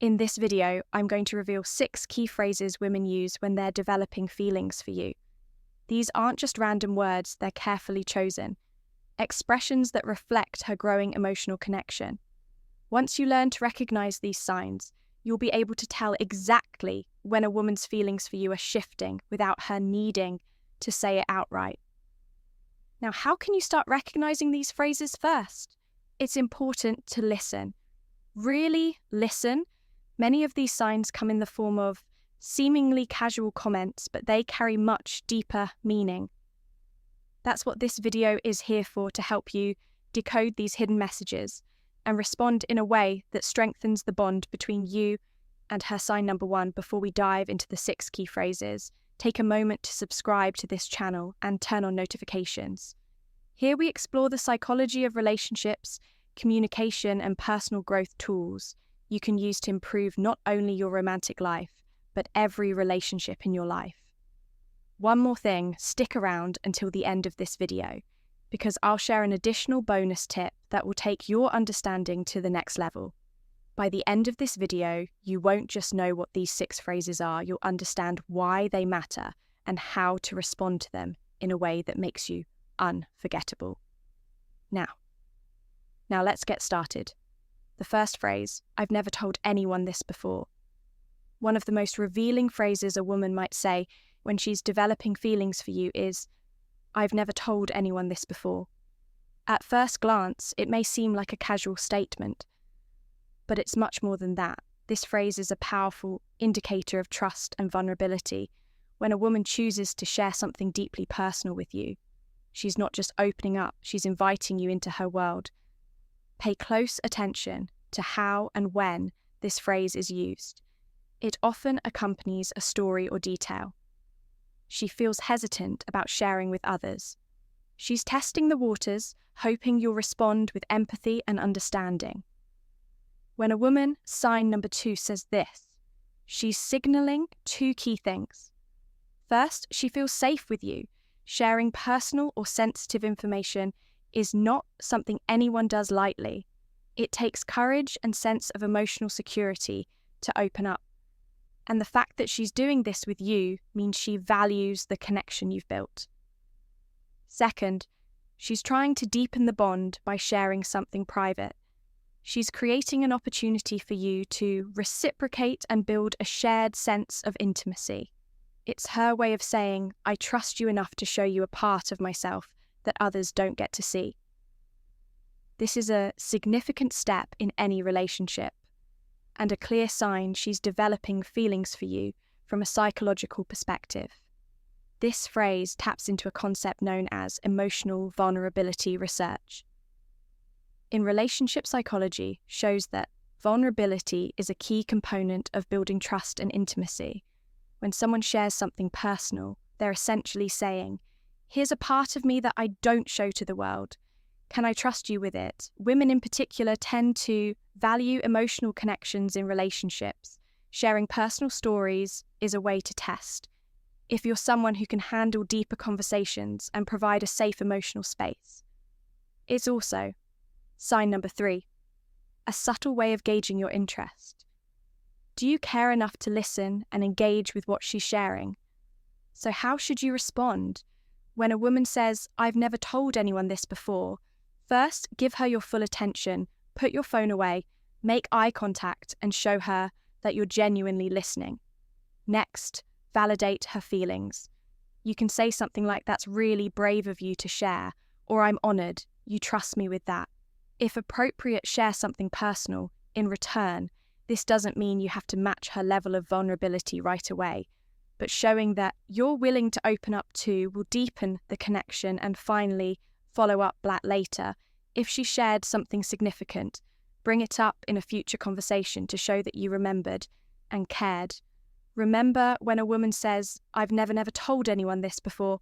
In this video, I'm going to reveal 6 key phrases women use when they're developing feelings for you. These aren't just random words, they're carefully chosen. Expressions that reflect her growing emotional connection. Once you learn to recognize these signs, you'll be able to tell exactly when a woman's feelings for you are shifting without her needing to say it outright. Now, how can you start recognizing these phrases first? It's important to listen. Really listen. Many of these signs come in the form of seemingly casual comments, but they carry much deeper meaning. That's what this video is here for, to help you decode these hidden messages and respond in a way that strengthens the bond between you and her sign number 1. Before we dive into the 6 key phrases, take a moment to subscribe to this channel and turn on notifications. Here we explore the psychology of relationships, communication, and personal growth tools you can use to improve not only your romantic life, but every relationship in your life. One more thing, stick around until the end of this video, because I'll share an additional bonus tip that will take your understanding to the next level. By the end of this video, you won't just know what these 6 phrases are, you'll understand why they matter and how to respond to them in a way that makes you unforgettable. Now let's get started. The first phrase, I've never told anyone this before. One of the most revealing phrases a woman might say when she's developing feelings for you is, I've never told anyone this before. At first glance, it may seem like a casual statement, but it's much more than that. This phrase is a powerful indicator of trust and vulnerability. When a woman chooses to share something deeply personal with you, she's not just opening up, she's inviting you into her world. Pay close attention to how and when this phrase is used. It often accompanies a story or detail. She feels hesitant about sharing with others. She's testing the waters, hoping you'll respond with empathy and understanding. When a woman, sign number 2, says this, she's signaling 2 key things. First, she feels safe with you. Sharing personal or sensitive information is not something anyone does lightly. It takes courage and sense of emotional security to open up. And the fact that she's doing this with you means she values the connection you've built. Second, she's trying to deepen the bond by sharing something private. She's creating an opportunity for you to reciprocate and build a shared sense of intimacy. It's her way of saying, I trust you enough to show you a part of myself that others don't get to see. This is a significant step in any relationship, and a clear sign she's developing feelings for you from a psychological perspective. This phrase taps into a concept known as emotional vulnerability research. In relationship psychology, shows that vulnerability is a key component of building trust and intimacy. When someone shares something personal, they're essentially saying, here's a part of me that I don't show to the world. Can I trust you with it? Women in particular tend to value emotional connections in relationships. Sharing personal stories is a way to test if you're someone who can handle deeper conversations and provide a safe emotional space. It's also, sign number 3, a subtle way of gauging your interest. Do you care enough to listen and engage with what she's sharing? So how should you respond? When a woman says, I've never told anyone this before, first, give her your full attention, put your phone away, make eye contact, and show her that you're genuinely listening. Next, validate her feelings. You can say something like, that's really brave of you to share, or I'm honoured, you trust me with that. If appropriate, share something personal. In return, this doesn't mean you have to match her level of vulnerability right away, but showing that you're willing to open up too will deepen the connection. And finally, follow up later. If she shared something significant, bring it up in a future conversation to show that you remembered and cared. Remember, when a woman says, I've never told anyone this before,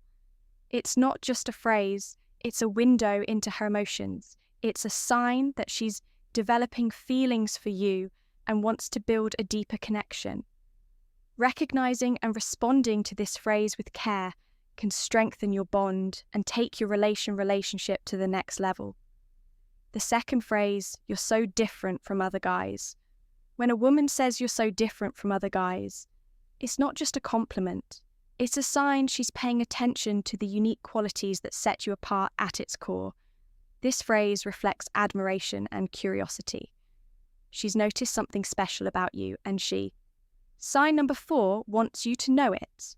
it's not just a phrase, it's a window into her emotions. It's a sign that she's developing feelings for you and wants to build a deeper connection. Recognizing and responding to this phrase with care can strengthen your bond and take your relationship to the next level. The second phrase, you're so different from other guys. When a woman says you're so different from other guys, it's not just a compliment. It's a sign she's paying attention to the unique qualities that set you apart at its core. This phrase reflects admiration and curiosity. She's noticed something special about you, and sign number 4, wants you to know it.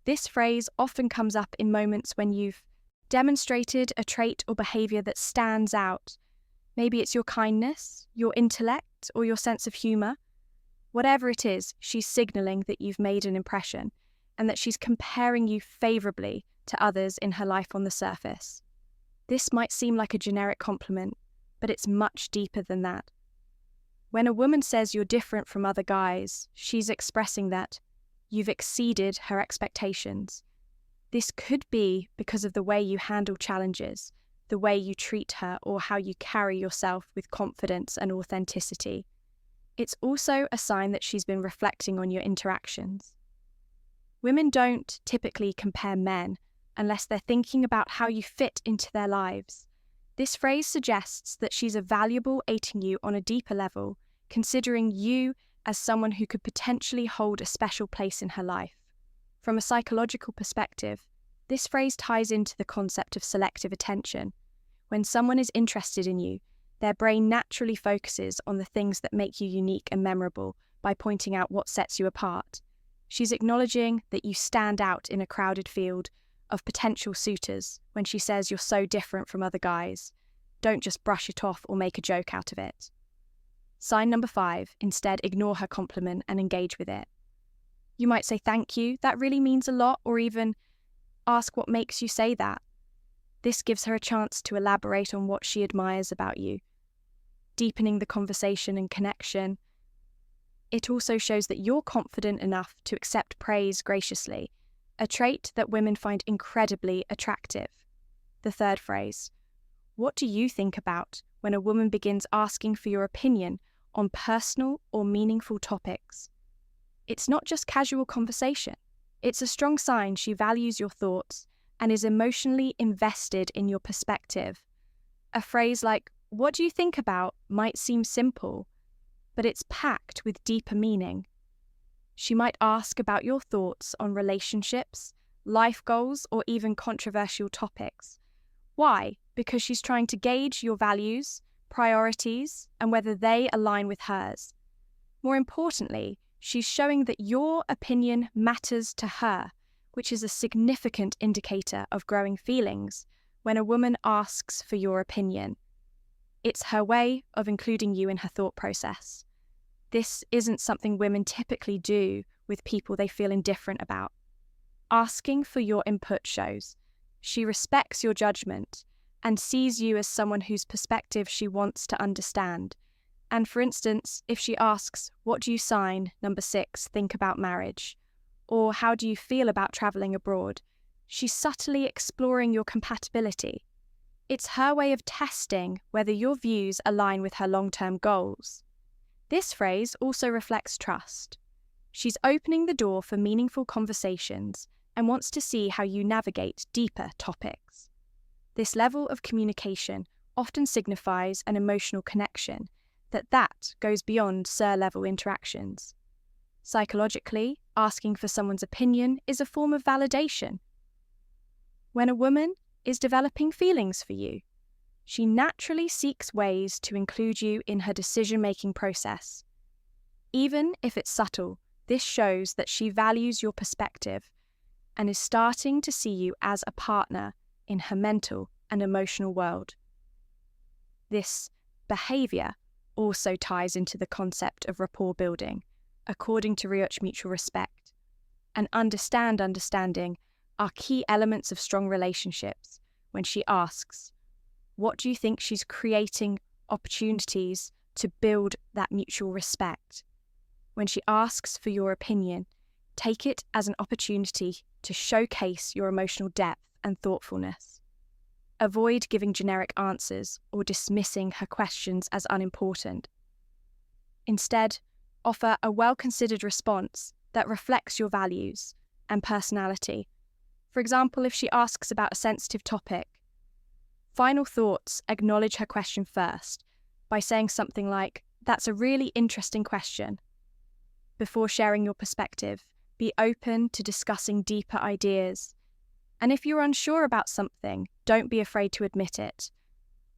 This phrase often comes up in moments when you've demonstrated a trait or behaviour that stands out. Maybe it's your kindness, your intellect, or your sense of humour. Whatever it is, she's signalling that you've made an impression and that she's comparing you favourably to others in her life on the surface. This might seem like a generic compliment, but it's much deeper than that. When a woman says you're different from other guys, she's expressing that you've exceeded her expectations. This could be because of the way you handle challenges, the way you treat her, or how you carry yourself with confidence and authenticity. It's also a sign that she's been reflecting on your interactions. Women don't typically compare men unless they're thinking about how you fit into their lives. This phrase suggests that she's evaluating you on a deeper level, considering you as someone who could potentially hold a special place in her life. From a psychological perspective, this phrase ties into the concept of selective attention. When someone is interested in you, their brain naturally focuses on the things that make you unique and memorable by pointing out what sets you apart. She's acknowledging that you stand out in a crowded field of potential suitors when she says you're so different from other guys. Don't just brush it off or make a joke out of it. Sign number 5, instead ignore her compliment and engage with it. You might say thank you, that really means a lot, or even ask what makes you say that. This gives her a chance to elaborate on what she admires about you, deepening the conversation and connection. It also shows that you're confident enough to accept praise graciously, a trait that women find incredibly attractive. The third phrase. What do you think about when a woman begins asking for your opinion on personal or meaningful topics? It's not just casual conversation. It's a strong sign she values your thoughts and is emotionally invested in your perspective. A phrase like, "What do you think about?" might seem simple, but it's packed with deeper meaning. She might ask about your thoughts on relationships, life goals, or even controversial topics. Why? Because she's trying to gauge your values, priorities, and whether they align with hers. More importantly, she's showing that your opinion matters to her, which is a significant indicator of growing feelings when a woman asks for your opinion. It's her way of including you in her thought process. This isn't something women typically do with people they feel indifferent about. Asking for your input shows she respects your judgment and sees you as someone whose perspective she wants to understand. And for instance, if she asks, "What do you sign, number 6, think about marriage?" or "How do you feel about travelling abroad?" she's subtly exploring your compatibility. It's her way of testing whether your views align with her long-term goals. This phrase also reflects trust. She's opening the door for meaningful conversations and wants to see how you navigate deeper topics. This level of communication often signifies an emotional connection that goes beyond sur-level interactions. Psychologically, asking for someone's opinion is a form of validation. When a woman is developing feelings for you, she naturally seeks ways to include you in her decision-making process. Even if it's subtle, this shows that she values your perspective and is starting to see you as a partner in her mental and emotional world. This behaviour also ties into the concept of rapport building, according to Rioch Mutual Respect. And understanding are key elements of strong relationships. When she asks, what do you think, she's creating opportunities to build that mutual respect. When she asks for your opinion, take it as an opportunity to showcase your emotional depth and thoughtfulness. Avoid giving generic answers or dismissing her questions as unimportant. Instead, offer a well-considered response that reflects your values and personality. For example, if she asks about a sensitive topic, final thoughts acknowledge her question first by saying something like, That's a really interesting question. Before sharing your perspective, be open to discussing deeper ideas. And if you're unsure about something, don't be afraid to admit it.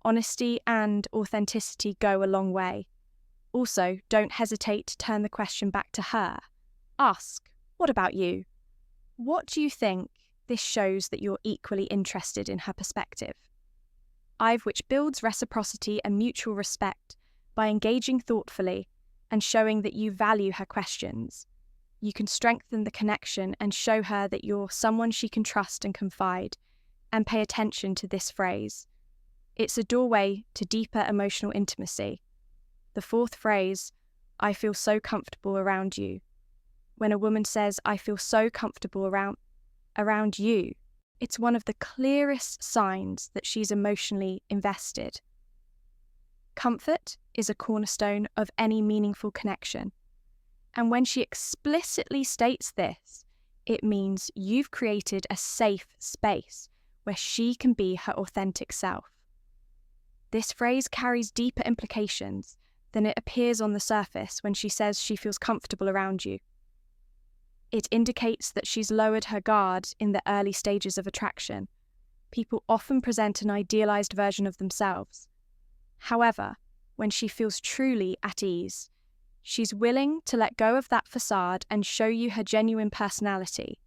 Honesty and authenticity go a long way. Also, don't hesitate to turn the question back to her. Ask, what about you? What do you think? This shows that you're equally interested in her perspective. Which builds reciprocity and mutual respect by engaging thoughtfully and showing that you value her questions. You can strengthen the connection and show her that you're someone she can trust and confide, and pay attention to this phrase. It's a doorway to deeper emotional intimacy. The fourth phrase, I feel so comfortable around you. When a woman says, I feel so comfortable around you, it's one of the clearest signs that she's emotionally invested. Comfort is a cornerstone of any meaningful connection. And when she explicitly states this, it means you've created a safe space where she can be her authentic self. This phrase carries deeper implications than it appears on the surface when she says she feels comfortable around you. It indicates that she's lowered her guard in the early stages of attraction. People often present an idealized version of themselves. However, when she feels truly at ease, she's willing to let go of that facade and show you her genuine personality.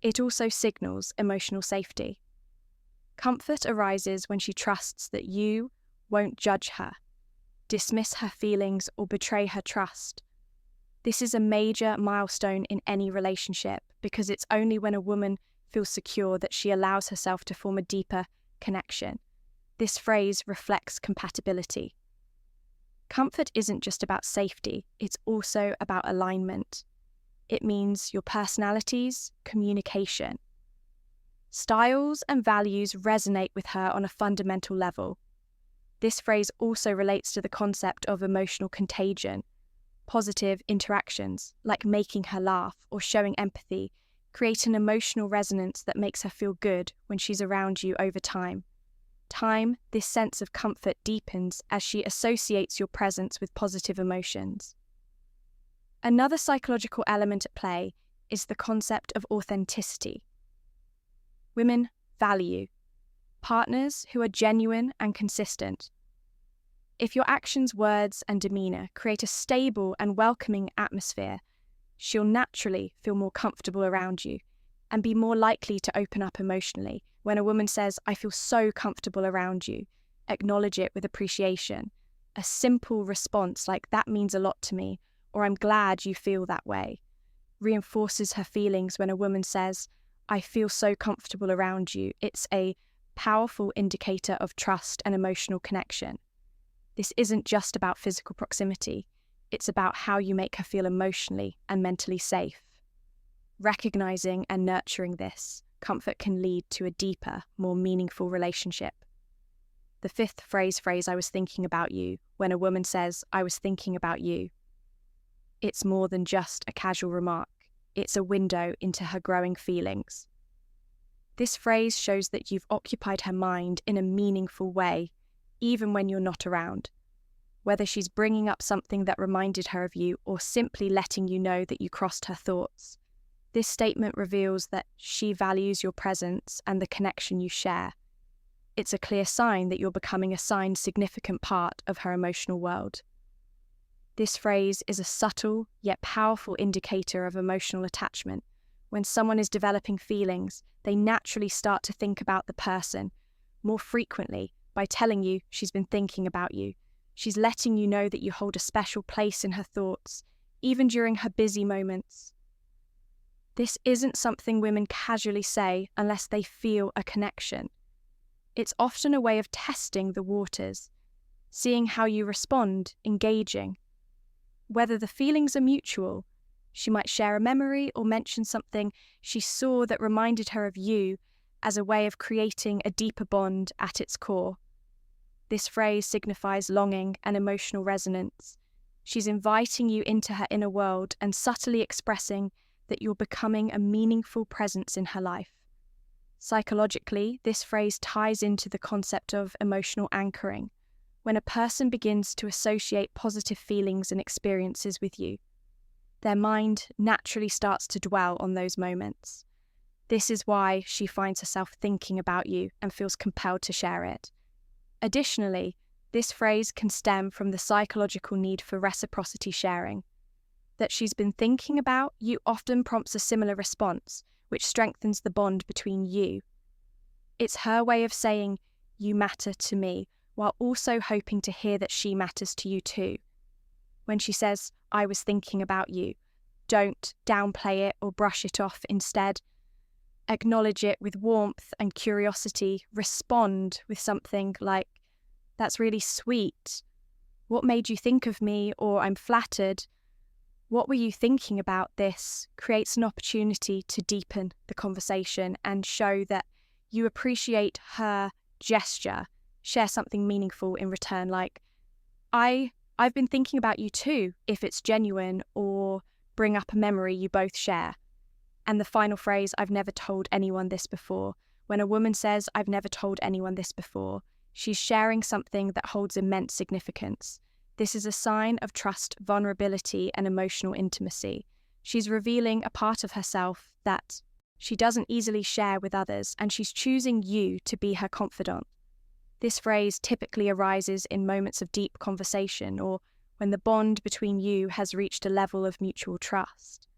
It also signals emotional safety. Comfort arises when she trusts that you won't judge her, dismiss her feelings, or betray her trust. This is a major milestone in any relationship because it's only when a woman feels secure that she allows herself to form a deeper connection. This phrase reflects compatibility. Comfort isn't just about safety, it's also about alignment. It means your personalities, communication. Styles and values resonate with her on a fundamental level. This phrase also relates to the concept of emotional contagion. Positive interactions, like making her laugh or showing empathy, create an emotional resonance that makes her feel good when she's around you over time. This sense of comfort deepens as she associates your presence with positive emotions. Another psychological element at play is the concept of authenticity. Women value partners who are genuine and consistent. If your actions, words, and demeanour create a stable and welcoming atmosphere, she'll naturally feel more comfortable around you and be more likely to open up emotionally. When a woman says, I feel so comfortable around you, acknowledge it with appreciation. A simple response like, that means a lot to me, or I'm glad you feel that way, reinforces her feelings. When a woman says, I feel so comfortable around you, it's a powerful indicator of trust and emotional connection. This isn't just about physical proximity, it's about how you make her feel emotionally and mentally safe. Recognizing and nurturing this comfort can lead to a deeper, more meaningful relationship. The fifth phrase, I was thinking about you. When a woman says, I was thinking about you, it's more than just a casual remark. It's a window into her growing feelings. This phrase shows that you've occupied her mind in a meaningful way, even when you're not around. Whether she's bringing up something that reminded her of you or simply letting you know that you crossed her thoughts, this statement reveals that she values your presence and the connection you share. It's a clear sign that you're becoming a significant part of her emotional world. This phrase is a subtle yet powerful indicator of emotional attachment. When someone is developing feelings, they naturally start to think about the person more frequently. By telling you she's been thinking about you, she's letting you know that you hold a special place in her thoughts, even during her busy moments. This isn't something women casually say unless they feel a connection. It's often a way of testing the waters, seeing how you respond, engaging. Whether the feelings are mutual, she might share a memory or mention something she saw that reminded her of you as a way of creating a deeper bond at its core. This phrase signifies longing and emotional resonance. She's inviting you into her inner world and subtly expressing that you're becoming a meaningful presence in her life. Psychologically, this phrase ties into the concept of emotional anchoring. when a person begins to associate positive feelings and experiences with you. Their mind naturally starts to dwell on those moments. This is why she finds herself thinking about you and feels compelled to share it. Additionally, this phrase can stem from the psychological need for reciprocity sharing. That she's been thinking about you often prompts a similar response, which strengthens the bond between you. It's her way of saying, "You matter to me," while also hoping to hear that she matters to you too. When she says, "I was thinking about you," don't downplay it or brush it off. Instead, acknowledge it with warmth and curiosity. Respond with something like, "That's really sweet. What made you think of me?" Or, "I'm flattered. What were you thinking about this?" Creates an opportunity to deepen the conversation and show that you appreciate her gesture. Share something meaningful in return, like, I've been thinking about you too," if it's genuine, or bring up a memory you both share. And the final phrase, "I've never told anyone this before." When a woman says, "I've never told anyone this before," she's sharing something that holds immense significance. This is a sign of trust, vulnerability, and emotional intimacy. She's revealing a part of herself that she doesn't easily share with others, and she's choosing you to be her confidant. This phrase typically arises in moments of deep conversation or when the bond between you has reached a level of mutual trust.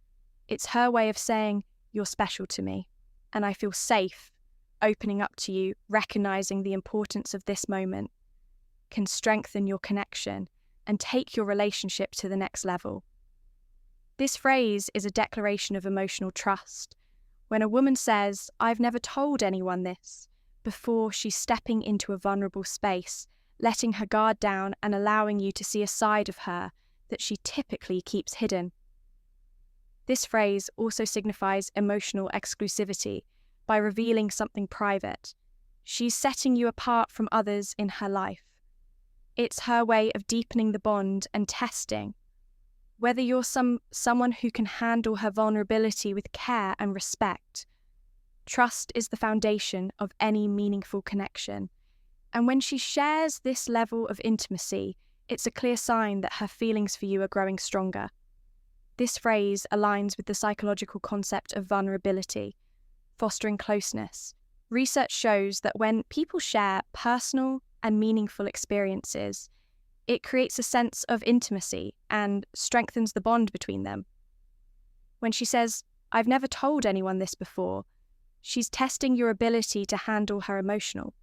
It's her way of saying, "You're special to me, and I feel safe opening up to you." Recognizing the importance of this moment can strengthen your connection and take your relationship to the next level. This phrase is a declaration of emotional trust. When a woman says, "I've never told anyone this," before she's stepping into a vulnerable space, letting her guard down and allowing you to see a side of her that she typically keeps hidden. This phrase also signifies emotional exclusivity. By revealing something private, she's setting you apart from others in her life. It's her way of deepening the bond and testing whether you're someone who can handle her vulnerability with care and respect. Trust is the foundation of any meaningful connection, and when she shares this level of intimacy, it's a clear sign that her feelings for you are growing stronger. This phrase aligns with the psychological concept of vulnerability, fostering closeness. Research shows that when people share personal and meaningful experiences, it creates a sense of intimacy and strengthens the bond between them. When she says, "I've never told anyone this before," she's testing your ability to handle her emotional.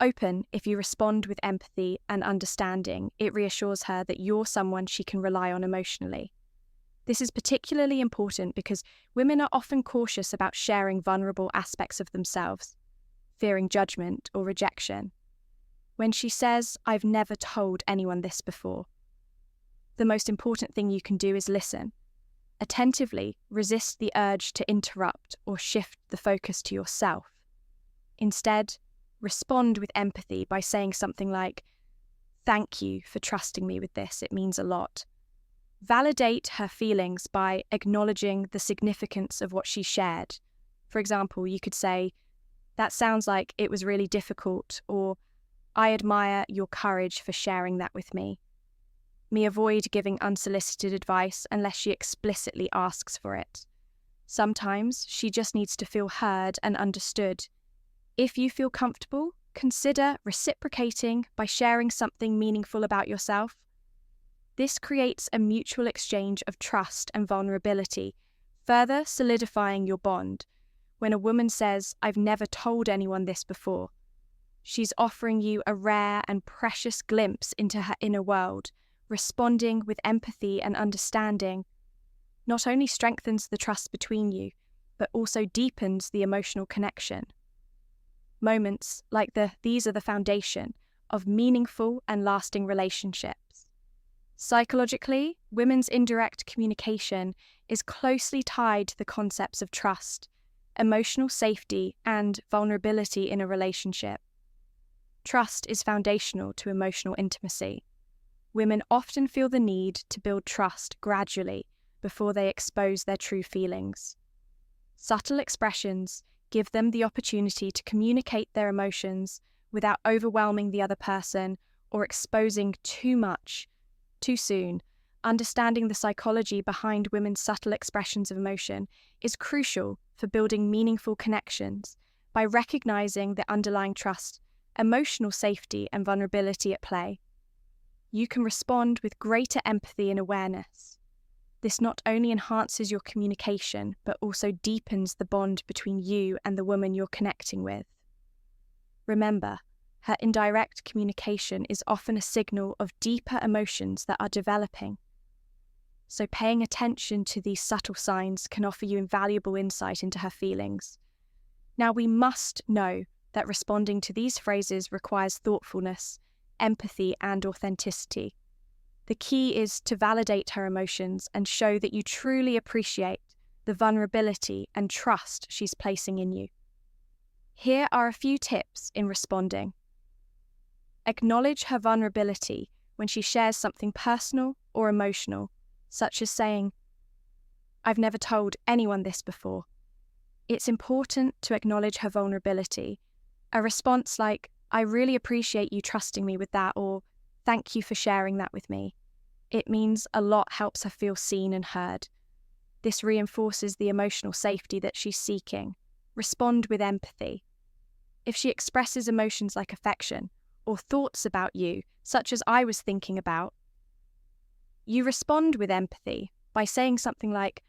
Open, if you respond with empathy and understanding, it reassures her that you're someone she can rely on emotionally. This is particularly important because women are often cautious about sharing vulnerable aspects of themselves, fearing judgment or rejection. When she says, "I've never told anyone this before," the most important thing you can do is listen. Attentively resist the urge to interrupt or shift the focus to yourself. Instead, respond with empathy by saying something like, "Thank you for trusting me with this, it means a lot." Validate her feelings by acknowledging the significance of what she shared. For example, you could say, "That sounds like it was really difficult," or "I admire your courage for sharing that with me." Avoid giving unsolicited advice unless she explicitly asks for it. Sometimes she just needs to feel heard and understood. If you feel comfortable, consider reciprocating by sharing something meaningful about yourself. This creates a mutual exchange of trust and vulnerability, further solidifying your bond. When a woman says, "I've never told anyone this before," she's offering you a rare and precious glimpse into her inner world. Responding with empathy and understanding not only strengthens the trust between you, but also deepens the emotional connection. Moments like these are the foundation of meaningful and lasting relationships. Psychologically, women's indirect communication is closely tied to the concepts of trust, emotional safety, and vulnerability in a relationship. Trust is foundational to emotional intimacy. Women often feel the need to build trust gradually before they expose their true feelings. Subtle expressions give them the opportunity to communicate their emotions without overwhelming the other person or exposing too much too soon. Understanding the psychology behind women's subtle expressions of emotion is crucial for building meaningful connections. By recognizing the underlying trust, emotional safety, and vulnerability at play, you can respond with greater empathy and awareness. This not only enhances your communication, but also deepens the bond between you and the woman you're connecting with. Remember, her indirect communication is often a signal of deeper emotions that are developing. So paying attention to these subtle signs can offer you invaluable insight into her feelings. Now, we must know that responding to these phrases requires thoughtfulness, empathy, and authenticity. The key is to validate her emotions and show that you truly appreciate the vulnerability and trust she's placing in you. Here are a few tips in responding. Acknowledge her vulnerability when she shares something personal or emotional, such as saying, "I've never told anyone this before." It's important to acknowledge her vulnerability. A response like, "I really appreciate you trusting me with that," or "Thank you for sharing that with me." It means a lot, helps her feel seen and heard. This reinforces the emotional safety that she's seeking. Respond with empathy. If she expresses emotions like affection or thoughts about you, such as "I was thinking about," you respond with empathy by saying something like,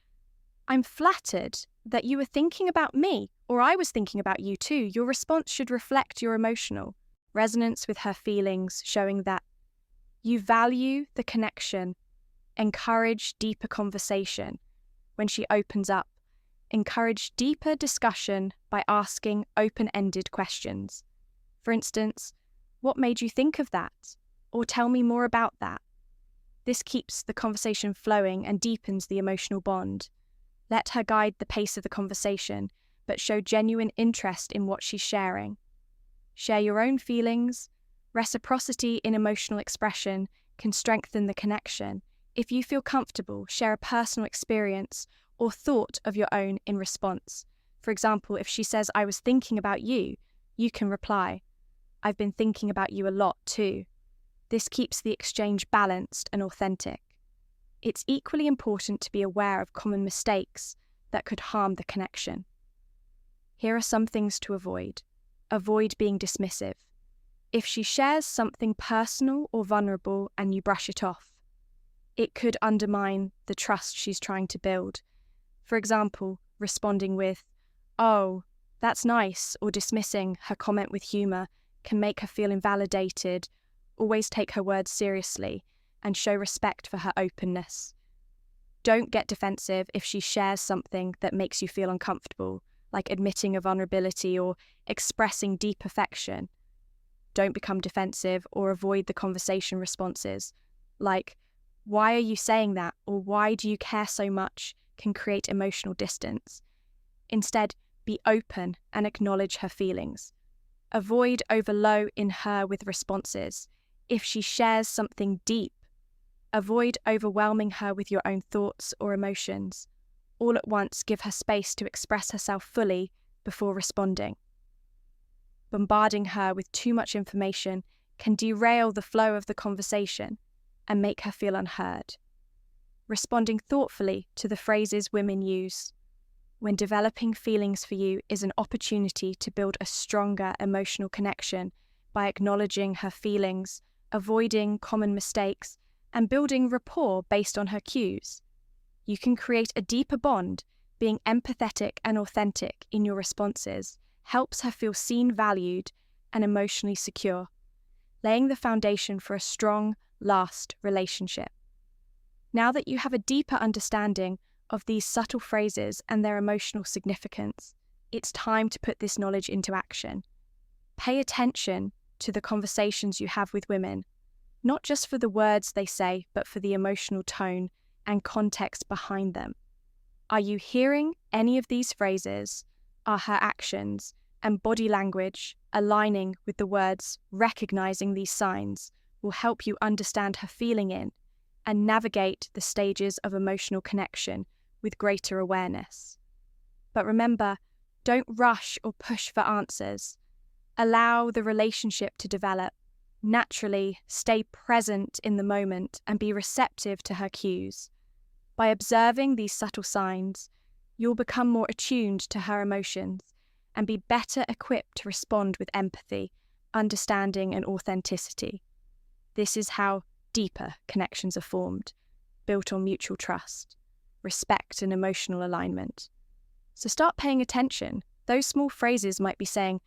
"I'm flattered that you were thinking about me," or "I was thinking about you too." Your response should reflect your emotional resonance with her feelings, showing that you value the connection. Encourage deeper conversation when she opens up. Encourage deeper discussion by asking open-ended questions. For instance, "What made you think of that?" or "Tell me more about that." This keeps the conversation flowing and deepens the emotional bond. Let her guide the pace of the conversation, but show genuine interest in what she's sharing. Share your own feelings. Reciprocity in emotional expression can strengthen the connection. If you feel comfortable, share a personal experience or thought of your own in response. For example, if she says, "I was thinking about you," you can reply, "I've been thinking about you a lot too." This keeps the exchange balanced and authentic. It's equally important to be aware of common mistakes that could harm the connection. Here are some things to avoid. Avoid being dismissive. If she shares something personal or vulnerable and you brush it off, it could undermine the trust she's trying to build. For example, responding with, "Oh, that's nice," or dismissing her comment with humor can make her feel invalidated. Always take her words seriously and show respect for her openness. Don't get defensive if she shares something that makes you feel uncomfortable, like admitting a vulnerability or expressing deep affection. Don't become defensive or avoid the conversation responses, like, "Why are you saying that?" or "Why do you care so much?" can create emotional distance. Instead, be open and acknowledge her feelings. Avoid overlow in her with responses. If she shares something deep, avoid overwhelming her with your own thoughts or emotions. All at once, give her space to express herself fully before responding. Bombarding her with too much information can derail the flow of the conversation and make her feel unheard. Responding thoughtfully to the phrases women use when developing feelings for you is an opportunity to build a stronger emotional connection by acknowledging her feelings, avoiding common mistakes, and building rapport based on her cues. You can create a deeper bond. Being empathetic and authentic in your responses helps her feel seen, valued, and emotionally secure, laying the foundation for a strong, lasting relationship. Now that you have a deeper understanding of these subtle phrases and their emotional significance, it's time to put this knowledge into action. Pay attention to the conversations you have with women, not just for the words they say, but for the emotional tone and context behind them. Are you hearing any of these phrases? Are her actions and body language aligning with the words? Recognizing these signs will help you understand her feeling in and navigate the stages of emotional connection with greater awareness. But remember, don't rush or push for answers. Allow the relationship to develop. Naturally, stay present in the moment and be receptive to her cues. By observing these subtle signs, you'll become more attuned to her emotions and be better equipped to respond with empathy, understanding, and authenticity. This is how deeper connections are formed, built on mutual trust, respect, and emotional alignment. So start paying attention. Those small phrases might be saying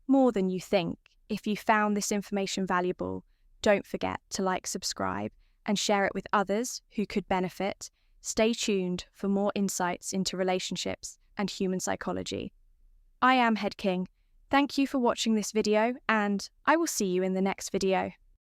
more than you think. If you found this information valuable, don't forget to like, subscribe, and share it with others who could benefit. Stay tuned for more insights into relationships and human psychology. I am Head King. Thank you for watching this video, and I will see you in the next video.